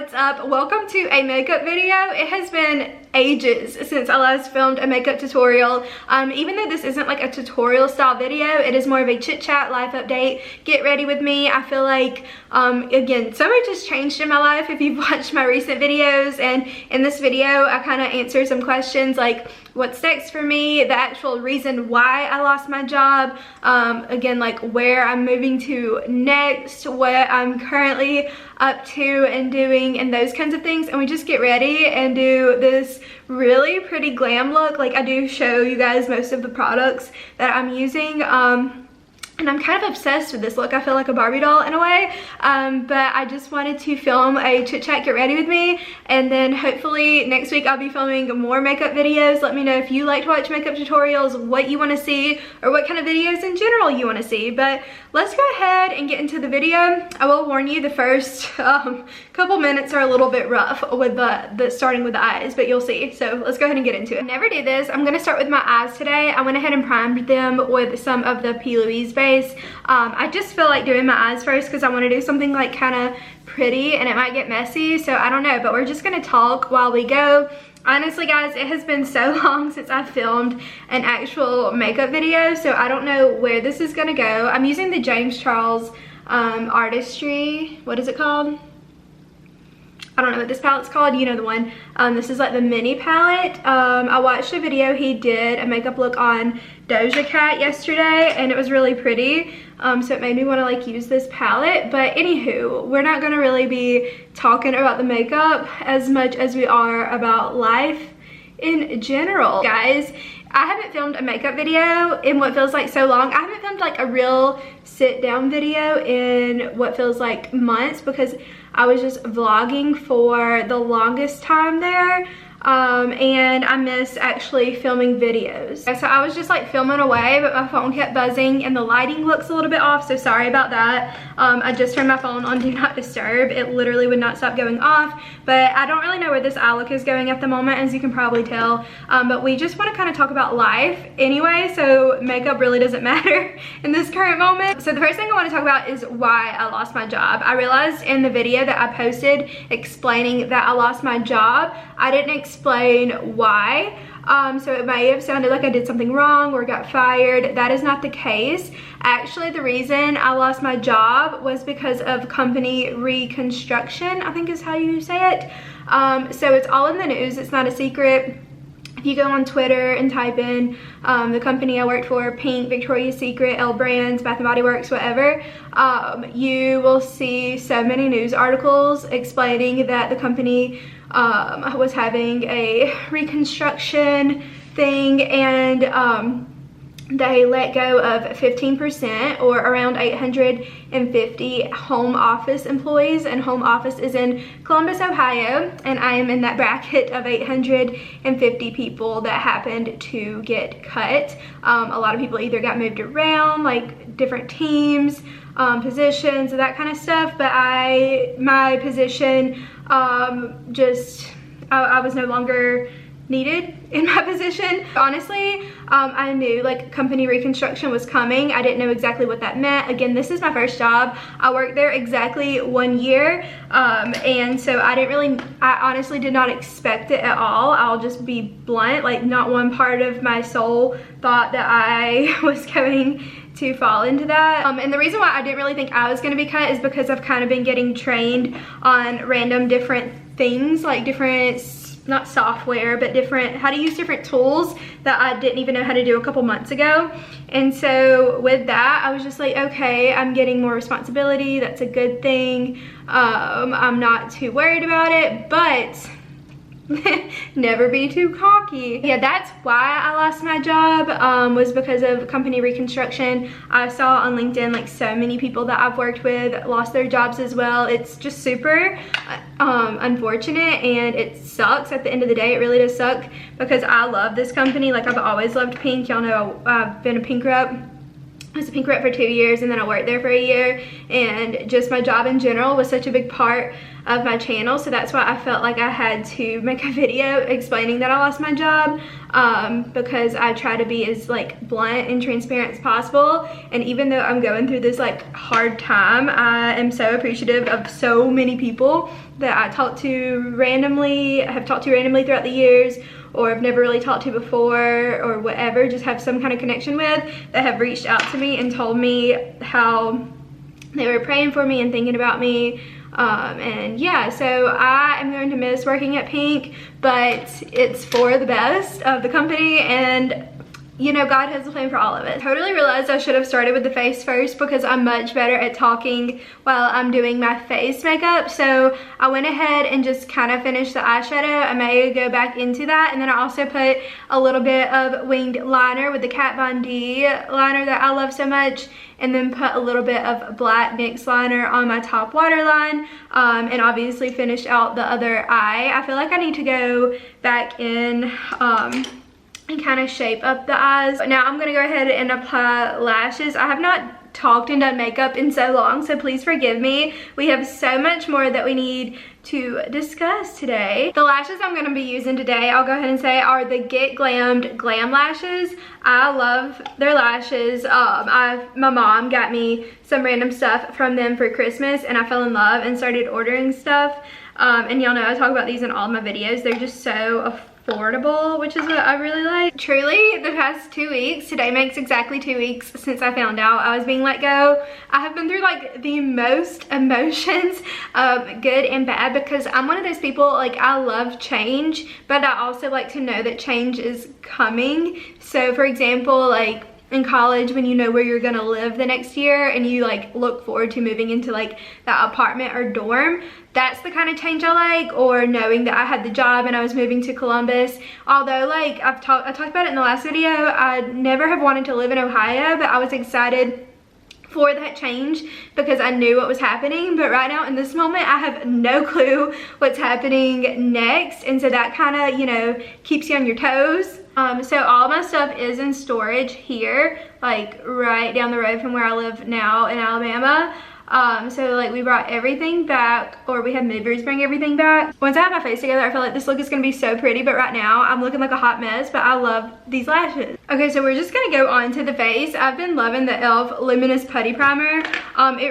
what's up? Welcome to a makeup video. It has been ages since I last filmed a makeup tutorial. Even though this isn't like a tutorial style video, it is more of a chit chat life update. Get ready with me. I feel like again, so much has changed in my life if you've watched my recent videos, and in this video I kind of answer some questions like what's next for me, the actual reason why I lost my job, again, like where I'm moving to next, what I'm currently up to and doing, and those kinds of things. And we just get ready and do this really pretty glam look. Like, I do show you guys most of the products that I'm using, and I'm kind of obsessed with this look. I feel like a Barbie doll in a way, but I just wanted to film a chit chat, get ready with me, and then hopefully next week I'll be filming more makeup videos. Let me know if you like to watch makeup tutorials, what you want to see, or what kind of videos in general you want to see. But let's go ahead and get into the video. I will warn you, the first couple minutes are a little bit rough with the starting with the eyes, but you'll see. So let's go ahead and get into it. I never do this. I'm gonna start with my eyes today. I went ahead and primed them with some of the P. Louise base. I just feel like doing my eyes first because I want to do something like kind of pretty, and it might get messy, so I don't know, but we're just gonna talk while we go. Honestly guys, it has been so long since I filmed an actual makeup video, so I don't know where this is gonna go. I'm using the James Charles Artistry, what is it called? I don't know what this palette's called, you know the one. This is like the mini palette. I watched a video he did, a makeup look on Doja Cat yesterday, and it was really pretty. So it made me want to like use this palette. But anywho, we're not gonna really be talking about the makeup as much as we are about life in general. Guys, I haven't filmed a makeup video in what feels like so long. I haven't filmed like a real sit down video in what feels like months because I was just vlogging for the longest time there. And I miss actually filming videos. So I was just like filming away, but my phone kept buzzing and the lighting looks a little bit off, so sorry about that. I just turned my phone on do not disturb. It literally would not stop going off, but I don't really know where this eye look is going at the moment, as you can probably tell. But we just want to kind of talk about life anyway, so makeup really doesn't matter in this current moment. So the first thing I want to talk about is why I lost my job. I realized in the video that I posted explaining that I lost my job, I didn't explain why. So it may have sounded like I did something wrong or got fired. That is not the case. Actually, the reason I lost my job was because of company reconstruction, I think is how you say it. So it's all in the news, it's not a secret. If you go on Twitter and type in the company I worked for, Pink, Victoria's Secret, L Brands, Bath & Body Works, whatever, you will see so many news articles explaining that the company was having a reconstruction thing, and they let go of 15% or around 850 home office employees, and home office is in Columbus, Ohio, and I am in that bracket of 850 people that happened to get cut. A lot of people either got moved around, like different teams, positions, that kind of stuff, but my position, I was no longer needed in my position. Honestly, I knew like company reconstruction was coming. I didn't know exactly what that meant. Again, this is my first job. I worked there exactly 1 year, and so I honestly did not expect it at all. I'll just be blunt, like not one part of my soul thought that I was going to fall into that. And the reason why I didn't really think I was gonna be cut is because I've kind of been getting trained on random different things, like different, not software, but different, how to use different tools that I didn't even know how to do a couple months ago. And so with that, I was just like, okay, I'm getting more responsibility. That's a good thing. I'm not too worried about it, but never be too cocky. Yeah, that's why I lost my job, was because of company reconstruction. I saw on LinkedIn like so many people that I've worked with lost their jobs as well. It's just super unfortunate, and it sucks. At the end of the day, it really does suck because I love this company. Like, I've always loved Pink. Y'all know I've been a Pink rep. I was a Pink rep for 2 years, and then I worked there for a year, and just my job in general was such a big part of my channel, so that's why I felt like I had to make a video explaining that I lost my job, because I try to be as like blunt and transparent as possible. And even though I'm going through this like hard time, I am so appreciative of so many people that I have talked to randomly throughout the years, or have never really talked to before, or whatever, just have some kind of connection with, that have reached out to me and told me how they were praying for me and thinking about me. And yeah, so I am going to miss working at Pink, but it's for the best of the company, and you know, God has a plan for all of it. Totally realized I should have started with the face first, because I'm much better at talking while I'm doing my face makeup. So I went ahead and just kind of finished the eyeshadow. I may go back into that, and then I also put a little bit of winged liner with the Kat Von D liner that I love so much, and then put a little bit of black NYX liner on my top waterline, and obviously finished out the other eye. I feel like I need to go back in and kind of shape up the eyes. Now I'm gonna go ahead and apply lashes. I have not talked and done makeup in so long, so please forgive me. We have so much more that we need to discuss today. The lashes I'm gonna be using today, I'll go ahead and say, are the Get Glammed Glam Lashes. I love their lashes. My mom got me some random stuff from them for Christmas, and I fell in love and started ordering stuff. And y'all know I talk about these in all of my videos. They're just so affordable, which is what I really like. Truly, the past 2 weeks, today makes exactly 2 weeks since I found out I was being let go. I have been through like the most emotions, good and bad, because I'm one of those people, like, I love change, but I also like to know that change is coming. So for example, like in college, when you know where you're gonna live the next year and you like look forward to moving into like that apartment or dorm, that's the kind of change I like. Or knowing that I had the job and I was moving to Columbus. Although, like I talked about it in the last video, I never have wanted to live in Ohio, but I was excited for that change because I knew what was happening. But right now in this moment, I have no clue what's happening next, and so that kind of, you know, keeps you on your toes. So all my stuff is in storage here, like right down the road from where I live now in Alabama. So like we brought everything back, or we had movers bring everything back. Once I have my face together, I feel like this look is gonna be so pretty, but right now I'm looking like a hot mess, but I love these lashes. Okay, so we're just gonna go on to the face. I've been loving the e.l.f. Luminous Putty Primer.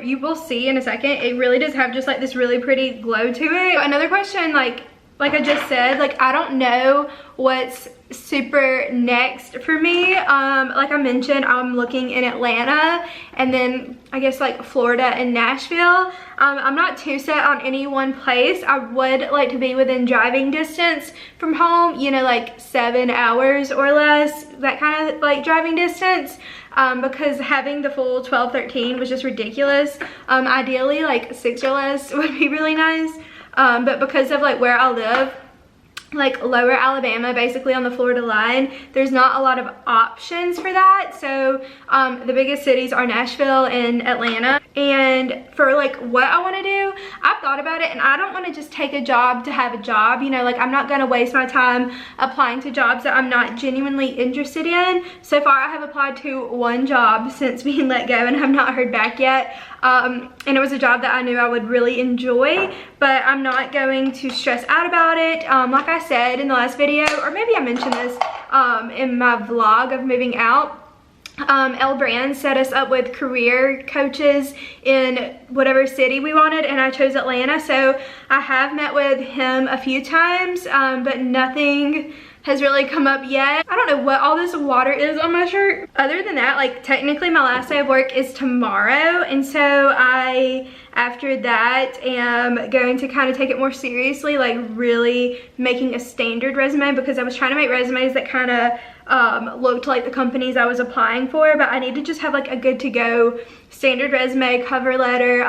You will see in a second, it really does have just like this really pretty glow to it. Another question, like I just said, like I don't know what's super next for me. Like I mentioned, I'm looking in Atlanta, and then I guess like Florida and Nashville. I'm not too set on any one place. I would like to be within driving distance from home, you know, like 7 hours or less, that kind of like driving distance. Because having the full 12-13 was just ridiculous. Ideally like 6 or less would be really nice. But because of like where I live, like lower Alabama, basically on the Florida line, there's not a lot of options for that. So the biggest cities are Nashville and Atlanta. And for like what I want to do, I've thought about it, and I don't want to just take a job to have a job, you know, like I'm not going to waste my time applying to jobs that I'm not genuinely interested in. So far I have applied to 1 job since being let go and have not heard back yet. And it was a job that I knew I would really enjoy, but I'm not going to stress out about it. Like I said in the last video, or maybe I mentioned this in my vlog of moving out, L Brand set us up with career coaches in whatever city we wanted, and I chose Atlanta. So I have met with him a few times, but nothing has really come up yet. I don't know what all this water is on my shirt. Other than that, like technically my last day of work is tomorrow, and so I, after that, am going to kind of take it more seriously, like really making a standard resume, because I was trying to make resumes that kind of looked like the companies I was applying for, but I need to just have like a good to go standard resume, cover letter,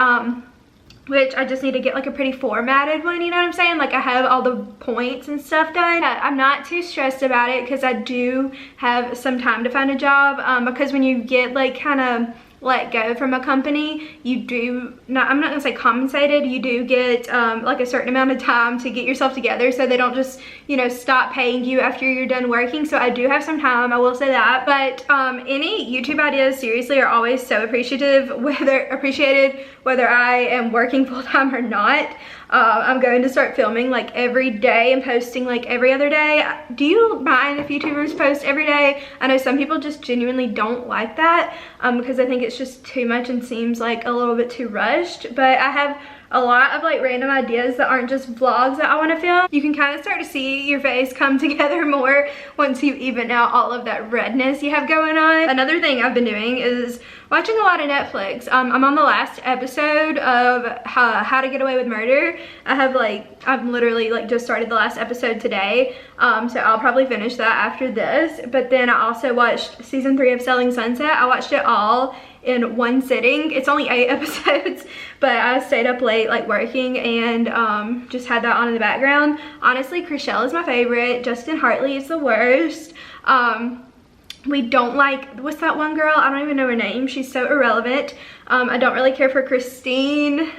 which I just need to get like a pretty formatted one, you know what I'm saying? Like I have all the points and stuff done. I'm not too stressed about it because I do have some time to find a job, because when you get like kind of let go from a company, you do not, I'm not gonna say compensated, you do get like a certain amount of time to get yourself together, so they don't just, you know, stop paying you after you're done working. So I do have some time, I will say that. But any YouTube ideas seriously are always so appreciated whether I am working full-time or not. I'm going to start filming like every day and posting like every other day. Do you mind if YouTubers post every day? I know some people just genuinely don't like that because I think it's just too much and seems like a little bit too rushed. But I have a lot of like random ideas that aren't just vlogs that I want to film. You can kind of start to see your face come together more once you even out all of that redness you have going on. Another thing I've been doing is watching a lot of Netflix. I'm on the last episode of How to Get Away with Murder. I've literally like just started the last episode today. So I'll probably finish that after this. But then I also watched season 3 of Selling Sunset. I watched it all in one sitting. It's only 8 episodes, but I stayed up late like working and just had that on in the background. Honestly, Chriselle is my favorite. Justin Hartley is the worst. We don't like, what's that one girl? I don't even know her name. She's so irrelevant. I don't really care for Christine.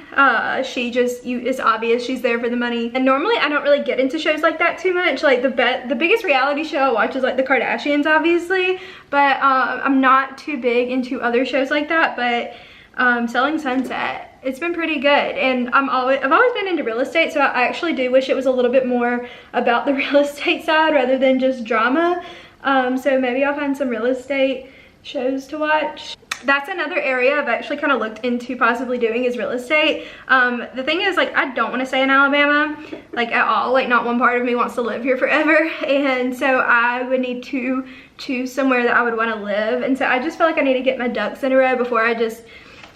She just, it's obvious she's there for the money. And normally I don't really get into shows like that too much. Like the biggest reality show I watch is like the Kardashians, obviously. But I'm not too big into other shows like that. But Selling Sunset, it's been pretty good. And I've always been into real estate, so I actually do wish it was a little bit more about the real estate side rather than just drama. So maybe I'll find some real estate shows to watch. That's another area I've actually kind of looked into possibly doing is real estate. The thing is, like, I don't want to stay in Alabama, like, at all. Like, not one part of me wants to live here forever. And so I would need to choose somewhere that I would want to live. And so I just feel like I need to get my ducks in a row before I just,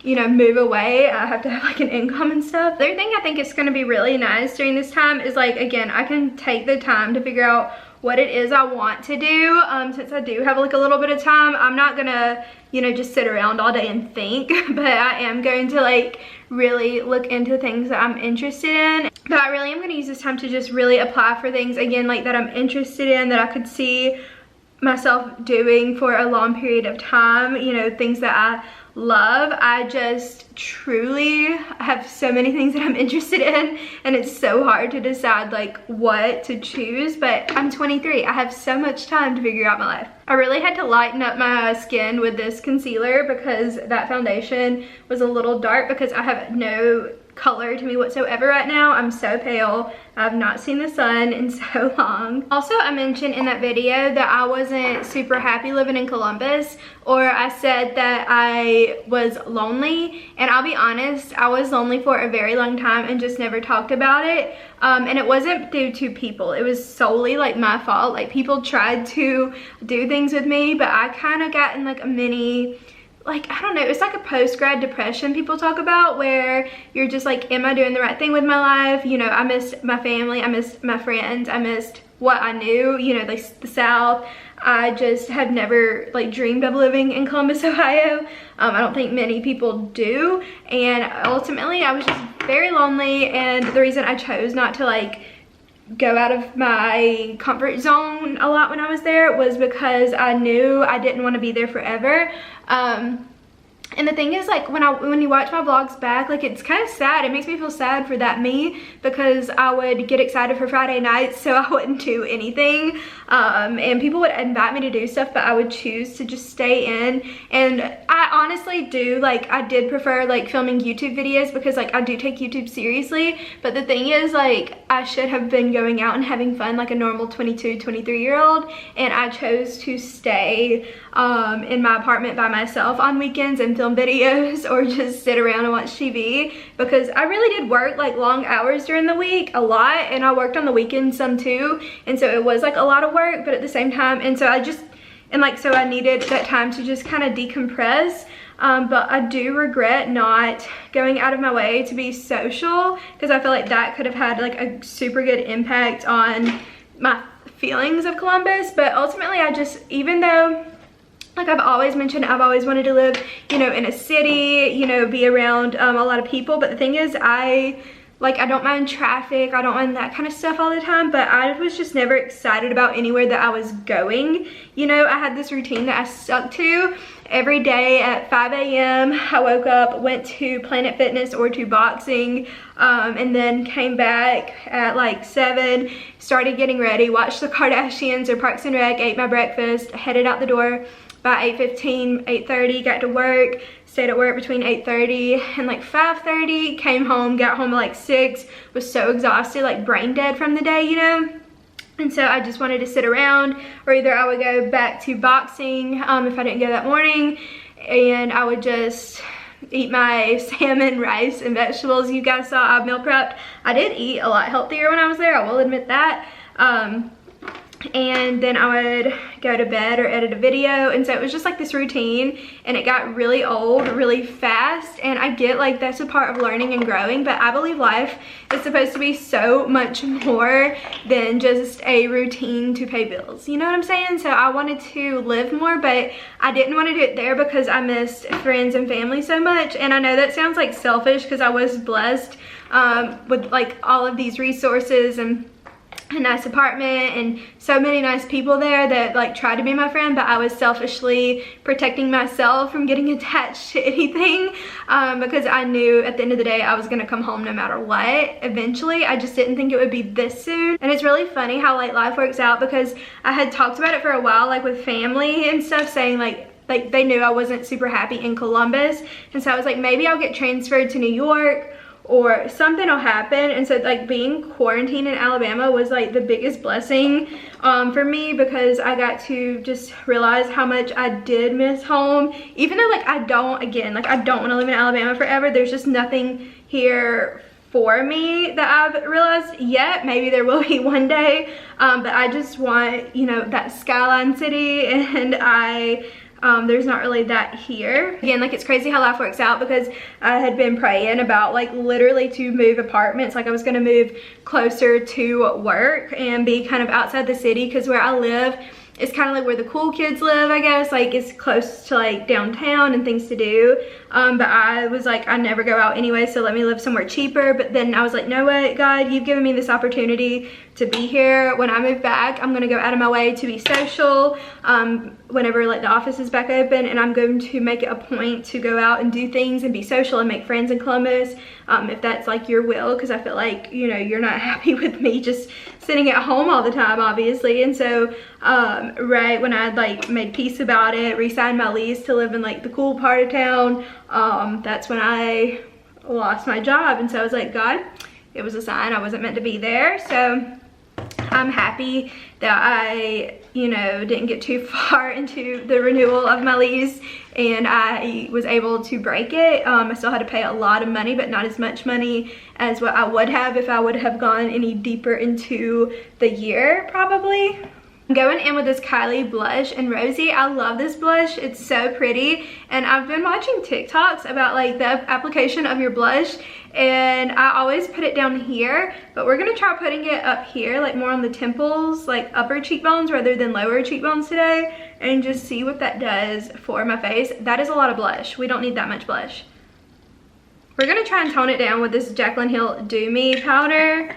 you know, move away. I have to have like an income and stuff. The other thing I think is going to be really nice during this time is, like, again, I can take the time to figure out what it is I want to do. Since I do have like a little bit of time, I'm not gonna, you know, just sit around all day and think, but I am going to like really look into things that I'm interested in. But I really am gonna use this time to just really apply for things, again, like that I'm interested in, that I could see myself doing for a long period of time, you know, things that I love. I just truly have so many things that I'm interested in, and it's so hard to decide like what to choose. But I'm 23, I have so much time to figure out my life. I really had to lighten up my skin with this concealer because that foundation was a little dark, because I have no color to me whatsoever right now. I'm so pale. I've not seen the sun in so long. Also, I mentioned in that video that I wasn't super happy living in Columbus, or I said that I was lonely, and I'll be honest, I was lonely for a very long time and just never talked about it. And it wasn't due to people. It was solely like my fault. Like, people tried to do things with me, but I kind of got in like a mini, like, I don't know, it's like a post-grad depression people talk about, where you're just like, am I doing the right thing with my life? You know, I missed my family, I missed my friends, I missed what I knew, you know, like the South. I just have never like dreamed of living in Columbus, Ohio. I don't think many people do. And ultimately I was just very lonely, and the reason I chose not to like go out of my comfort zone a lot when I was there was because I knew I didn't want to be there forever. And the thing is, like, when you watch my vlogs back, like, it's kind of sad. It makes me feel sad for that me, because I would get excited for Friday nights, so I wouldn't do anything. And people would invite me to do stuff, but I would choose to just stay in. And I honestly do, like, I did prefer, like, filming YouTube videos, because, like, I do take YouTube seriously. But the thing is, like, I should have been going out and having fun like a normal 22, 23-year-old. And I chose to stay in my apartment by myself on weekends and film videos, or just sit around and watch TV, because I really did work like long hours during the week, a lot, and I worked on the weekends some too, and so it was like a lot of work, but at the same time, and so I needed that time to just kind of decompress. But I do regret not going out of my way to be social, because I feel like that could have had like a super good impact on my feelings of Columbus. But ultimately, I just, even though, like I've always mentioned, I've always wanted to live, you know, in a city, you know, be around a lot of people. But the thing is, I don't mind traffic, I don't mind that kind of stuff all the time, but I was just never excited about anywhere that I was going. You know, I had this routine that I stuck to. Every day at 5 a.m. I woke up, went to Planet Fitness or to boxing, and then came back at like 7, started getting ready, watched the Kardashians or Parks and Rec, ate my breakfast, headed out the door by 8:15, 8:30, got to work, stayed at work between 8:30 and like 5:30, came home, got home at like 6, was so exhausted, like brain dead from the day, you know? And so I just wanted to sit around, or either I would go back to boxing if I didn't go that morning, and I would just eat my salmon, rice, and vegetables. You guys saw I meal prepped. I did eat a lot healthier when I was there, I will admit that. And then I would go to bed or edit a video, and so it was just like this routine, and it got really old really fast. And I get like that's a part of learning and growing, but I believe life is supposed to be so much more than just a routine to pay bills, you know what I'm saying? So I wanted to live more, but I didn't want to do it there because I missed friends and family so much. And I know that sounds like selfish because I was blessed with like all of these resources and a nice apartment and so many nice people there that like tried to be my friend, but I was selfishly protecting myself from getting attached to anything because I knew at the end of the day I was gonna come home no matter what eventually. I just didn't think it would be this soon. And it's really funny how like life works out, because I had talked about it for a while like with family and stuff, saying like they knew I wasn't super happy in Columbus, and so I was like, maybe I'll get transferred to New York or something will happen. And so like being quarantined in Alabama was like the biggest blessing for me, because I got to just realize how much I did miss home. Even though like I don't want to live in Alabama forever, there's just nothing here for me that I've realized yet. Maybe there will be one day, but I just want, you know, that skyline city, and there's not really that here. Again, like it's crazy how life works out, because I had been praying about like literally to move apartments. Like I was gonna move closer to work and be kind of outside the city, because where I live is kind of like where the cool kids live, I guess. Like it's close to like downtown and things to do. But I was like, I never go out anyway, so let me live somewhere cheaper. But then I was like, no what, God, you've given me this opportunity to be here. When I move back, I'm gonna go out of my way to be social whenever like the office is back open, and I'm going to make it a point to go out and do things and be social and make friends in Columbus, if that's like your will, because I feel like, you know, you're not happy with me just sitting at home all the time, obviously. And so right when I like made peace about it, re-signed my lease to live in like the cool part of town, that's when I lost my job. And so I was like, God, it was a sign I wasn't meant to be there. So I'm happy that I, you know, didn't get too far into the renewal of my lease, and I was able to break it. I still had to pay a lot of money, but not as much money as what I would have if I would have gone any deeper into the year, probably. I'm going in with this Kylie blush in Rosy. I love this blush. It's so pretty. And I've been watching TikToks about like the application of your blush, and I always put it down here, but we're gonna try putting it up here, like more on the temples, like upper cheekbones rather than lower cheekbones today, and just see what that does for my face. That is a lot of blush. We don't need that much blush. We're gonna try and tone it down with this Jaclyn Hill Do Me powder.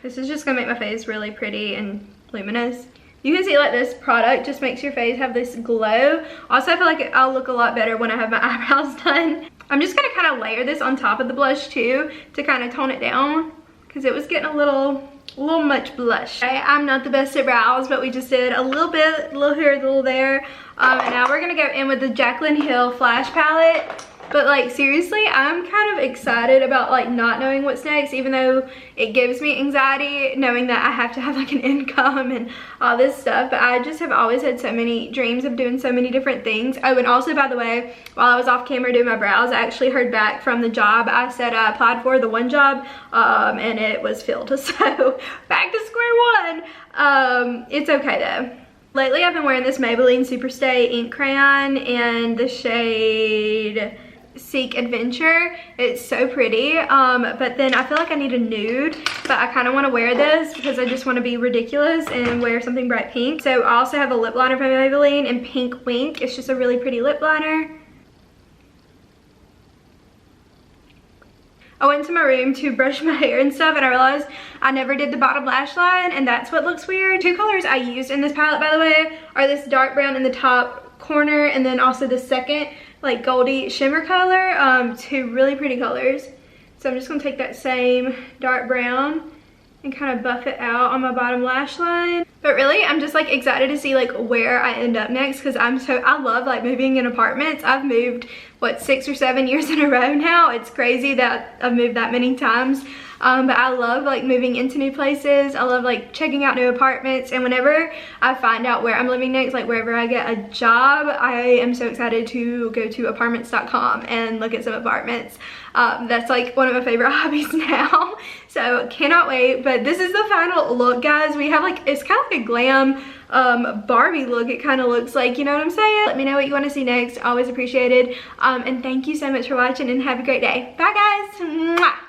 This is just gonna make my face really pretty and luminous. You can see like this product just makes your face have this glow. Also, I feel like I'll look a lot better when I have my eyebrows done. I'm just gonna kind of layer this on top of the blush too to kind of tone it down, because it was getting a little much blush. Okay, I'm not the best at brows, but we just did a little bit, a little here, a little there. And now we're gonna go in with the Jaclyn Hill Flash Palette. But like seriously, I'm kind of excited about like not knowing what's next, even though it gives me anxiety knowing that I have to have like an income and all this stuff. But I just have always had so many dreams of doing so many different things. Oh, and also, by the way, while I was off camera doing my brows, I actually heard back from the job I said I applied for, the one job, and it was filled. So back to square one. It's okay though. Lately I've been wearing this Maybelline Superstay ink crayon in the shade Seek Adventure. It's so pretty, but then I feel like I need a nude, but I kind of want to wear this because I just want to be ridiculous and wear something bright pink. So I also have a lip liner from Maybelline in Pink Wink. It's just a really pretty lip liner. I went to my room to brush my hair and stuff, and I realized I never did the bottom lash line, and that's what looks weird. Two colors I used in this palette, by the way, are this dark brown in the top corner, and then also the second like goldy shimmer color. Two really pretty colors. So I'm just gonna take that same dark brown and kind of buff it out on my bottom lash line. But really, I'm just like excited to see like where I end up next, because I love like moving in apartments. I've moved, what, 6 or 7 years in a row now. It's crazy that I've moved that many times. But I love like moving into new places. I love like checking out new apartments, and whenever I find out where I'm living next, like wherever I get a job, I am so excited to go to apartments.com and look at some apartments. That's like one of my favorite hobbies now, so cannot wait. But this is the final look, guys. We have like, it's kind of like a glam Barbie look, it kind of looks like, you know what I'm saying? Let me know what you want to see next. Always appreciated. And thank you so much for watching, and have a great day. Bye, guys. Mwah.